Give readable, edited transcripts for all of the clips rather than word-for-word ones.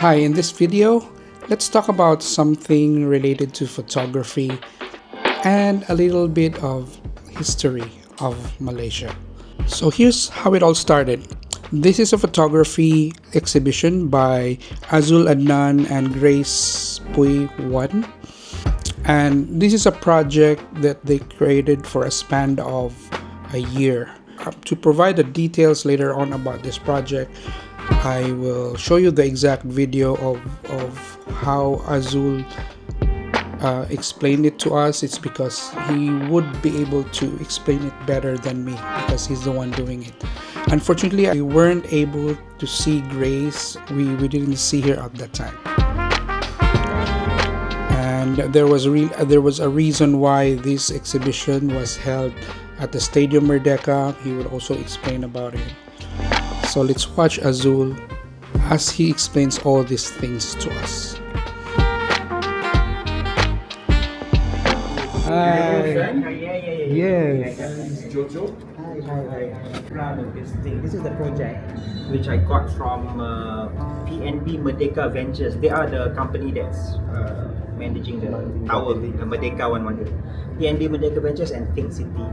Hi, in this video, let's talk about something related to photography and a little bit of history of Malaysia. So here's how it all started. This is a photography exhibition by Azul, Adnan and Grace Pui Wan. And this is a project that they created for a span of a year. To provide the details later on about this project, I will show you the exact video of how Azul explained it to us. It's because he would be able to explain it better than me because he's the one doing it. Unfortunately, I weren't able to see Grace. We didn't see her at that time. And there was a reason why this exhibition was held at the Stadium Merdeka. He would also explain about it. So let's watch Azul as he explains all these things to us. Hi. Yes. Jojo. Hi. Proud of this thing. This is the project which I got from PNB Merdeka Ventures. They are the company that's managing the tower, the Merdeka 118. PNB Merdeka Ventures and Think City.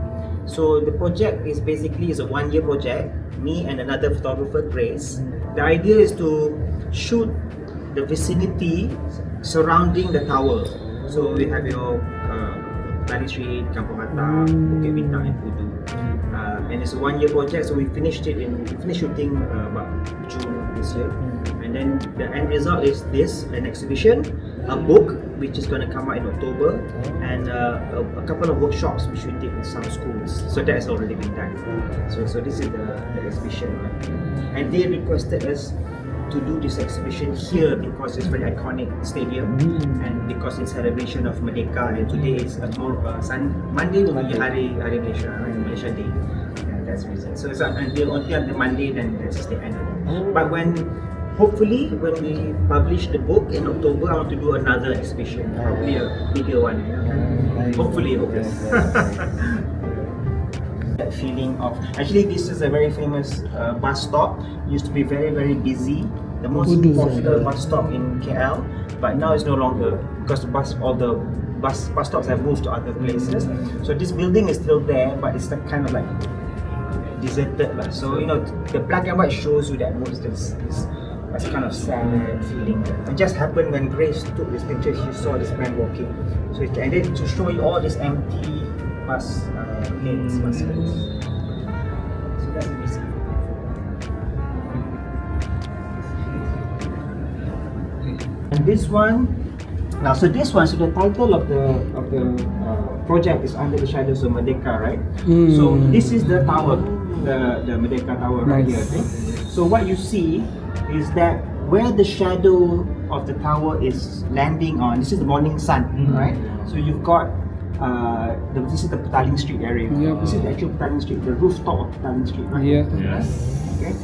So the project is basically a 1-year project. Me and another photographer, Grace. The idea is to shoot the vicinity surrounding the tower. So we have your Tani Street, Kampung Hatta, Bukit Bintang and Pudu. And it's a 1-year project, so we finished shooting about June this year. And then the end result is this, an exhibition, a book which is going to come out in October, and a couple of workshops which we did in some schools. So that's already been done. So this is the exhibition. And they requested us to do this exhibition here because it's very iconic stadium and because it's celebration of Merdeka, and today is Monday will be Hari Malaysia, right? Malaysia Day. Yeah, that's the reason. So it's until the Monday, then that's the end. But hopefully when we publish the book in October, I want to do another exhibition, probably a bigger one. Hopefully. That feeling of, actually this is a very famous bus stop. Used to be very, very busy, the most popular bus stop in KL, but now it's no longer because all the bus stops have moved to other places. So this building is still there, but it's kind of like deserted. So the black and white shows you that mood. That's kind of sad feeling. It just happened when Grace took this picture. She saw this man walking. So and then to show you all these empty bus lanes. So that's the reason. And this one, so the title of the project is Under the Shadows of Merdeka, right? So this is the tower, the Merdeka Tower right here. Okay? So what you see is that where the shadow of the tower is landing on, this is the morning sun, right? So you've got this is the Petaling Street area. This is the actual Petaling Street, the rooftop of Petaling Street, right? Yes. Okay.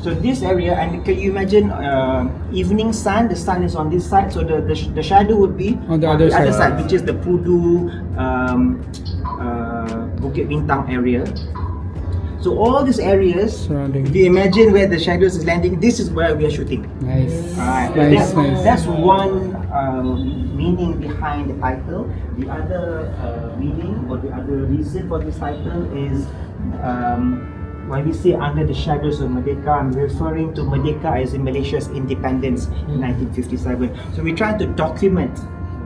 So this area, and can you imagine evening sun? The sun is on this side, so the shadow would be on the other side, which is the Pudu, Bukit Bintang area. So all these areas, surrounding. If you imagine where the shadows is landing, this is where we are shooting. Nice. Nice. That's one meaning behind the title. The other meaning or the other reason for this title is when we say Under the Shadows of Merdeka, I'm referring to Merdeka as in Malaysia's independence in 1957. So we're trying to document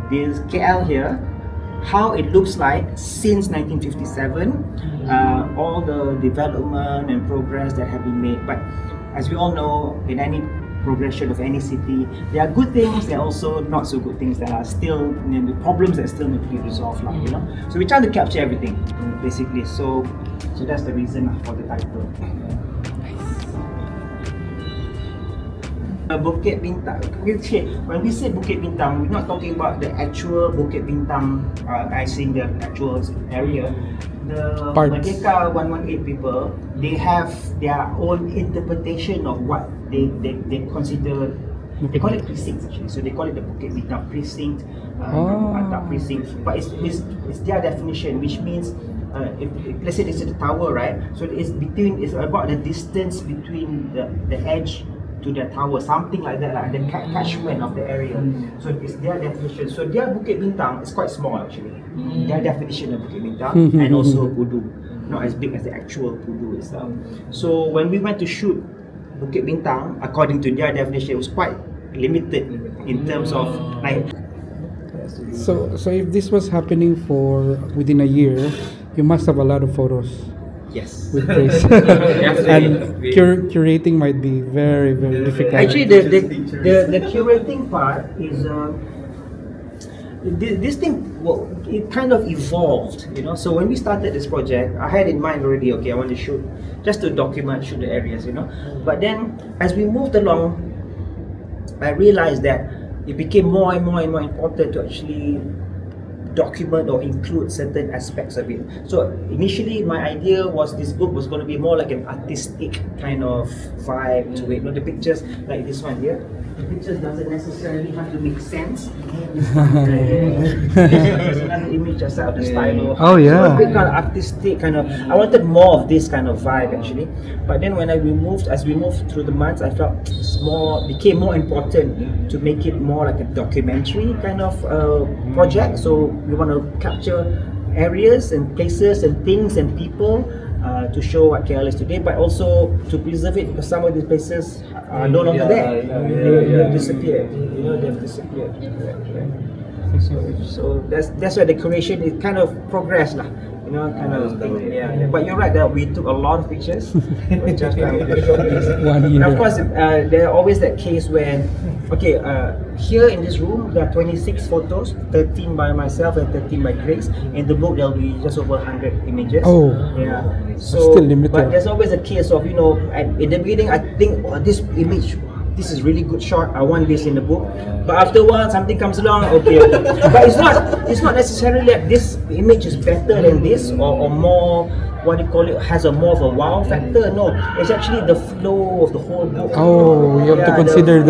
this KL here, how it looks like since 1957, all the development and progress that have been made. But as we all know, in any progression of any city, there are good things, there are also not so good things that are still, the problems that still need to be resolved, So we're trying to capture everything, basically. So that's the reason for the title. Bukit Bintang. When we say Bukit Bintang, we're not talking about the actual Bukit Bintang, as in the actual area. The Merdeka 118 people, they have their own interpretation of what they consider. They call it precincts actually. So they call it the Bukit Bintang precinct, precinct. But it's their definition, which means if let's say this is the tower, right? So it's about the distance between the edge to their tower, something like that, like the catchment of the area. So it's their definition. So their Bukit Bintang is quite small actually. Their definition of Bukit Bintang and also Pudu, not as big as the actual Pudu itself. So when we went to shoot Bukit Bintang, according to their definition, it was quite limited in terms of like. So if this was happening for within a year, you must have a lot of photos Yes. with this. And curating might be very, very difficult. Actually, the curating part is this thing. Well, it kind of evolved, you know. So when we started this project, I had in mind already. Okay, I want to shoot just to shoot the areas, you know. But then as we moved along, I realized that it became more and more important to actually document or include certain aspects of it. So initially my idea was this book was going to be more like an artistic kind of vibe to it. You know, the pictures like this one here, the pictures doesn't necessarily have to make sense. There's another image just out of the style. Oh yeah. So a bit kind of artistic kind of. I wanted more of this kind of vibe actually. But then when as we moved through the months, I felt became more important to make it more like a documentary kind of project. So we want to capture areas and places and things and people to show what KL is today, but also to preserve it because some of these places are no longer there. They've disappeared. You know, they've disappeared. So that's why the curation is kind of progress lah. You know, kind of thing. Yeah. But you're right that we took a lot of pictures. We just and of course, there are always that case where, okay, here in this room there are 26 photos, 13 by myself and 13 by Grace. In the book there will be just over 100 images. Oh, yeah. So, still limited. But there's always a case of, you know, in the beginning I think this image. This is really good shot. I want this in the book. But after a while, something comes along. Okay. But it's not necessarily that this image is better than this or more. What do you call it? Has a more of a wow factor. No, it's actually the flow of the whole book. Oh, you have to consider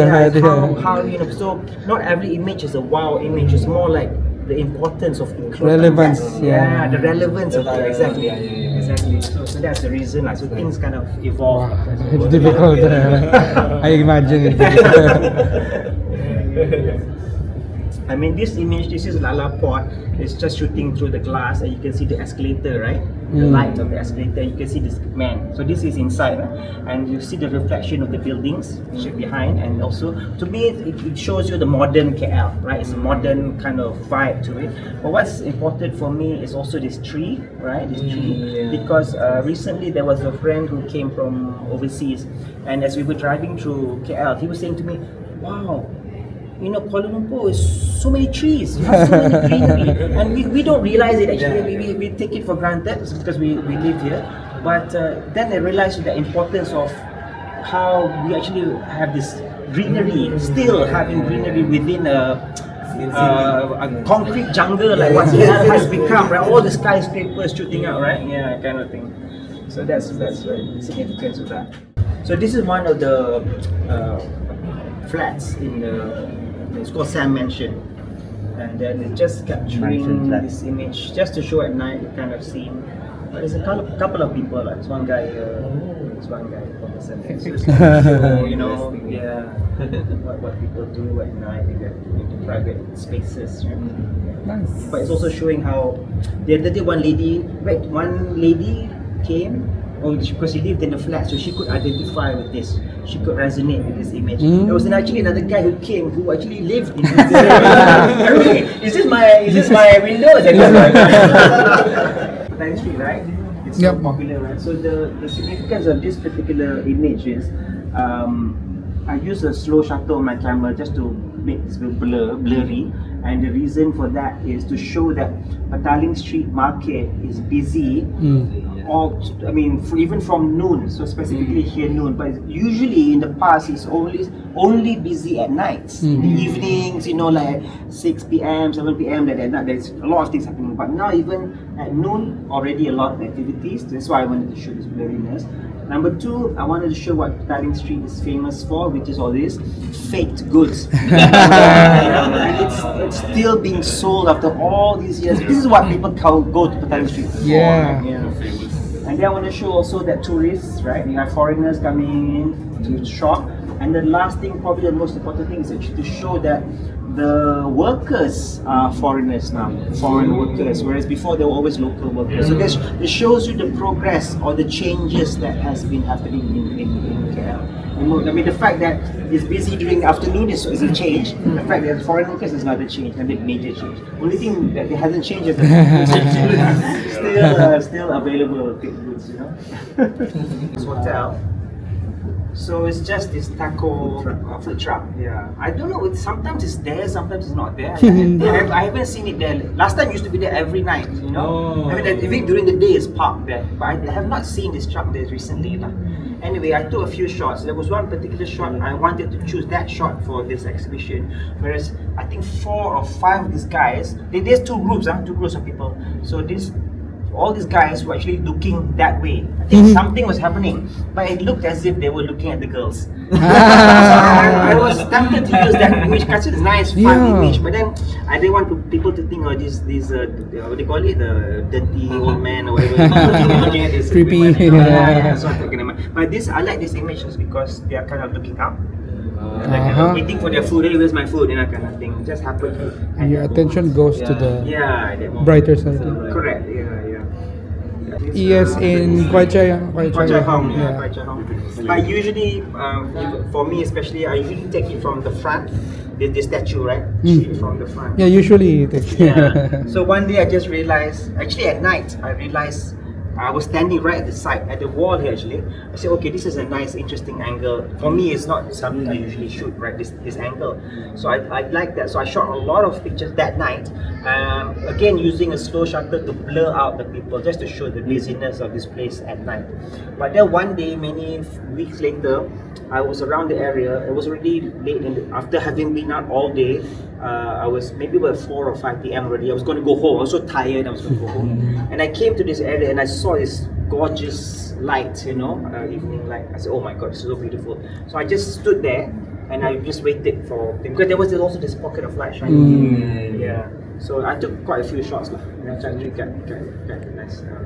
how you know. So not every image is a wow image. It's more like the importance of relevance. Yeah, the relevance of it. Exactly. So that's the reason. So things kind of evolve. Wow. It's difficult. I imagine it's difficult. I mean, this image, this is Lala Port. It's just shooting through the glass, and you can see the escalator, right? The light of the escalator. You can see this man. So this is inside, and you see the reflection of the buildings behind, and also to me, it shows you the modern KL, right? It's a modern kind of vibe to it. But what's important for me is also this tree, right? This tree, because recently there was a friend who came from overseas, and as we were driving through KL, he was saying to me, "Wow, you know, Kuala Lumpur is so many trees, so many greenery," and we don't realize it actually. We take it for granted because we live here. But then I realized the importance of how we actually have this greenery, still having greenery within a concrete jungle like what KL has become, right? All the skyscrapers shooting out, right? Yeah, kind of thing. So that's the significance of that. So this is one of the flats in it's called Sam Mansion, and then it's just capturing this image just to show at night the kind of scene. But there's a couple of people, like there's one guy from the center. So it's like, so, you know, what people do at night, they get into private spaces. Right? Nice. But it's also showing how the other day one lady came. Because she lived in a flat, so she could identify with this. She could resonate with this image. There was actually another guy who came who actually lived in this area. Is this my window? Ninth Street, right? It's so popular, right? So the significance of this particular image is I use a slow shutter on my camera just to make this blurry. And the reason for that is to show that Petaling Street Market is busy. Even from noon, so specifically here noon, but usually in the past it's only busy at nights, in the evenings, you know, like 6 p.m, 7 p.m, like that. There's a lot of things happening, but now even at noon, already a lot of activities. That's why I wanted to show this blurriness. Number two, I wanted to show what Petaling Street is famous for, which is all this faked goods. It's still being sold after all these years. This is what people go to Petaling Street for. Yeah. And then I want to show also that tourists, right? You have foreigners coming in to shop, And the last thing, probably the most important thing, is actually to show that the workers are foreigners now, foreign workers, whereas before they were always local workers. So this shows you the progress or the changes that has been happening in KL. I mean, the fact that it's busy during the afternoon is a change. The fact that foreign workers is not a change, a bit major change. Only thing that it hasn't changed is the still available goods, you know. This hotel. So it's just this taco food truck. Yeah, I don't know. Sometimes it's there, sometimes it's not there. I haven't seen it there. Last time it used to be there every night. You know, I mean, even during the day it's parked there. But I have not seen this truck there recently. Anyway, I took a few shots. There was one particular shot I wanted to choose that shot for this exhibition. Whereas I think 4 or 5 of these guys, there's two groups of people. So all these guys were actually looking that way. I think something was happening, but it looked as if they were looking at the girls. So I was tempted to use that image. Because it's nice, fun image, but then I didn't want people to think, these what they call it, the dirty old man or whatever. Looking at this Creepy. Yeah. So I thought, but I like this image just because they are kind of looking up. Like waiting for their food. Hey, where's my food? Kind of thing. It just happened. And your attention goes to the brighter side. Correct. Yes, in Kwai Chai Hong. I usually, for me especially, I usually take it from the front. The statue, right? From the front. Yeah, usually it is. So one day I just realized, actually at night, I realized I was standing right at the side, at the wall here actually. I said, okay, this is a nice, interesting angle. For me, it's not something I usually shoot, right, this angle. So I like that. So I shot a lot of pictures that night. Again, using a slow shutter to blur out the people, just to show the busyness of this place at night. But then one day, many weeks later, I was around the area. It was already late, after having been out all day. I was maybe about 4 or 5 p.m. already. I was going to go home. I was so tired. I was going to go home. And I came to this area and I saw this gorgeous light, evening light. I said, oh my God, this is so beautiful. So I just stood there and I just waited because there was also this pocket of light shining. Yeah. So I took quite a few shots. And I tried to get a nice shot.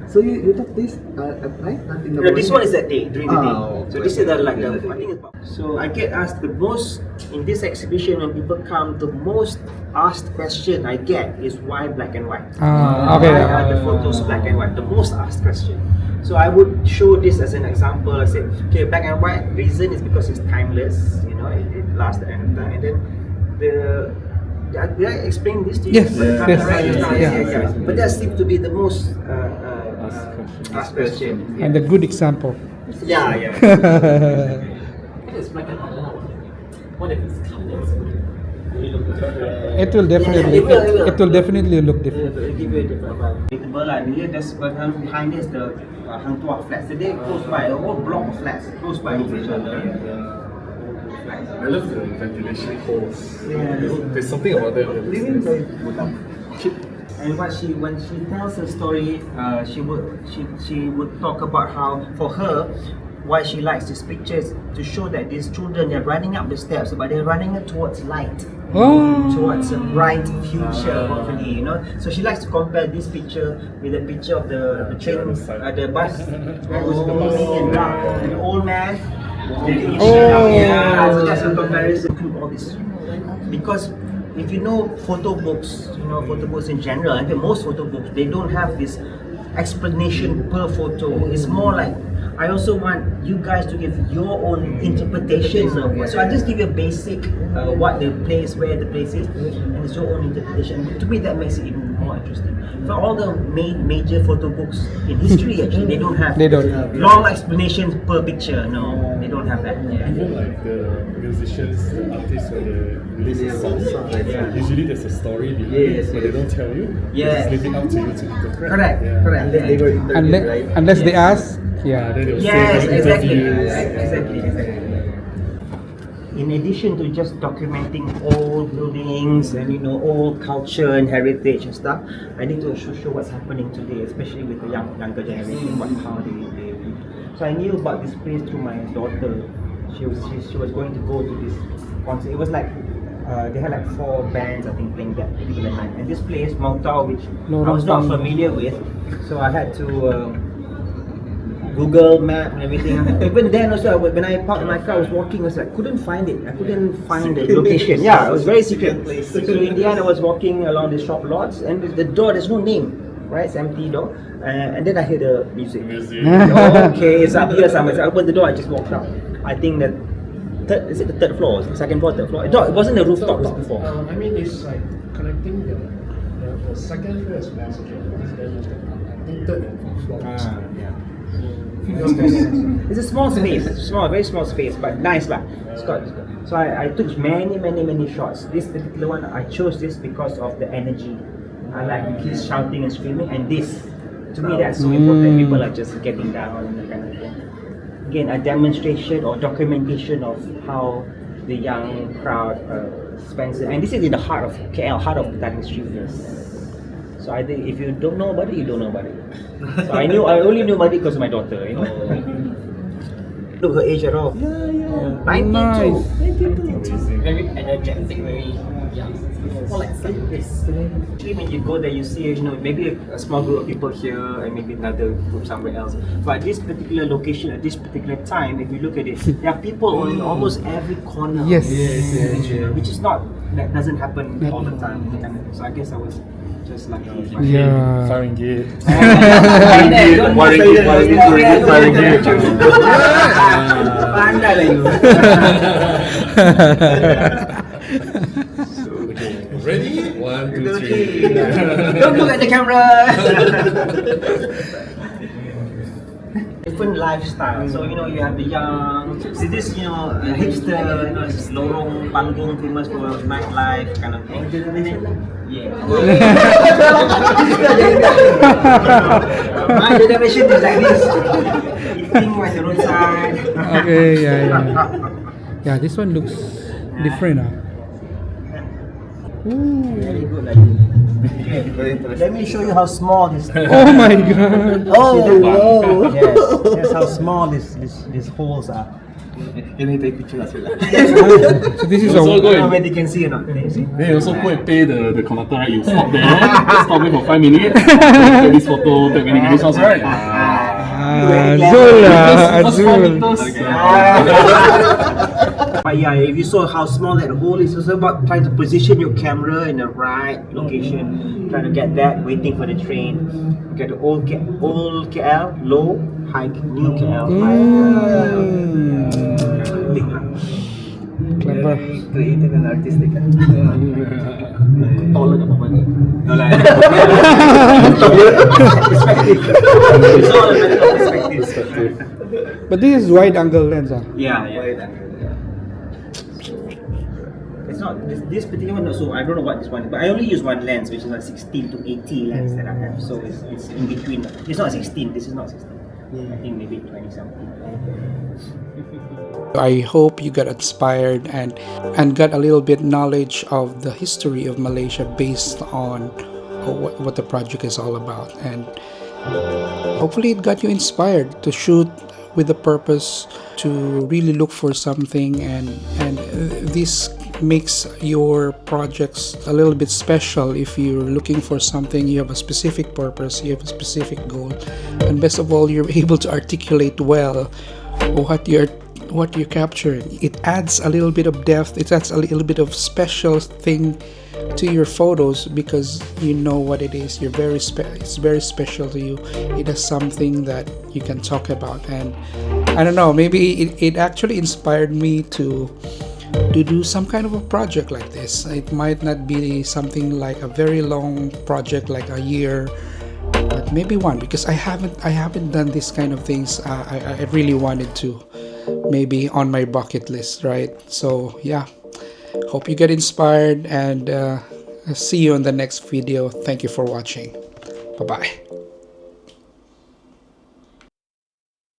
So you took this at night, not in the morning? This one is at day, during the day. So this is I think it's about. So I get asked the most, in this exhibition when people come, the most asked question I get is why black and white? Okay. Why are the photos black and white? The most asked question. So I would show this as an example. I said, okay, black and white, reason is because it's timeless, it lasts the end of time. And then did I explain this to you? Yes. But that seems to be the most asked question. And a good example. Yeah. It's black and white. What if it's colors? It will definitely look different. It will give you a different vibe. There's behind this the Hang Tuah flats. They close by a whole block of flats, close by each other. I love the ventilation holes. There's something about them. And when she tells her story, she would talk about how for her, why she likes this picture is to show that these children, they're running up the steps, but they're running towards light, towards a bright future, hopefully, So she likes to compare this picture with a picture of the train, the bus that was moving and dark, and the old man. So that's a comparison to all this. Because if you know photo books in general, I think most photo books, they don't have this explanation per photo. It's more like, I also want you guys to give your own interpretations of it. So I just give you a basic where the place is, and it's your own interpretation. To me, that makes it even more interesting. For all the major photo books in history, actually, they don't have long explanations per picture. No, they don't have that. Even like the musicians, the artists, when they release a song, usually there's a story behind it, but they don't tell you. It's leaving up to you to interpret. Correct. They were interviewed, right? Unless they ask. Then they'll Yes, say exactly. In addition to just documenting old buildings and old culture and heritage and stuff, I need to also show what's happening today, especially with the younger generation, how they. So I knew about this place through my daughter. She was going to go to this concert. It was like they had like 4 bands I think playing that particular night, and this place Mau Tau, which I was not familiar with, so I had to Google Map and everything. Even then also, when I parked my car, I was walking, I was like, couldn't find it. I couldn't find the location. Yeah, it was very secret. So in the end, I was walking along the shop lots, and the door, there's no name, right? It's empty door. And then I hear the music. Okay, it's up here somewhere. So I opened the door, I just walked out. I think that is it the third floor? Second floor, third floor? No, it wasn't the rooftop, it was before. I mean, it's like connecting the second floor as well. I think third and fourth floor. It's a small space, very small space, but nice lah. So I took many shots. This particular one, I chose this because of the energy. I like kids shouting and screaming, and this, to me, that's so important. People are just getting down and kind of thing. Again, a demonstration or documentation of how the young crowd spends it. And this is in the heart of KL, heart of Petaling Street. So I think if you don't know about it, you don't know about it. So I only knew about it because of my daughter, you know. Look her age at all. 92. Very energetic, very young. More like this. Actually, when you go there, you see, you know, maybe a small group of people here and maybe another group somewhere else. But this particular location at this particular time, if you look at it, there are people in almost every corner. Yes. Which is not, that doesn't happen all the time. So I guess I was just lucky. Yeah. Fahrenheit. Pandai lah you. Ready? 1, 2, 3. Don't look at the camera. Different lifestyle. So you know, you have the young. See this, you know, hipster. You know, it's lorong panggung, famous for nightlife kind of thing. Yeah. My generation is like this. Eating by the roadside. Okay, yeah. This one looks different. Very good, like. Let me show you how small this. Oh my god! Oh, yes, that's how small these holes are. Can you take picture as well? So this is Also a. go I don't know and, whether you can see or not. Can you see? then you also go and pay the conductor, right? You stop there, stop there for 5 minutes, take this photo, take many videos, right? Azul. But yeah, if you saw how small that hole is, it's about trying to position your camera in the right location, trying to get that, waiting for the train. Get the old KL, low, high, new KL, high. Clever. Creative and artistic. Taller than my money. No lah. Perspective. But this is wide angle lens. Yeah. It's not this particular one. So I don't know what this one is, but I only use one lens, which is a 16 to 80 lens that I have. So it's in between. It's not 16. This is not 16. I think maybe 20 something. I hope you got inspired and got a little bit knowledge of the history of Malaysia based on what the project is all about, and hopefully it got you inspired to shoot with the purpose to really look for something, and this makes your projects a little bit special. If you're looking for something, you have a specific purpose, you have a specific goal, and best of all, you're able to articulate well what you're capturing. It adds a little bit of depth, it adds a little bit of special thing to your photos because you know what it is. It's very special to you. It is something that you can talk about, and I don't know, maybe it actually inspired me to do some kind of a project like this. It might not be something like a very long project like a year, but maybe one, because I haven't done this kind of things. I really wanted to, maybe on my bucket list, right? So yeah, hope you get inspired, and see you in the next video. Thank you for watching. Bye bye.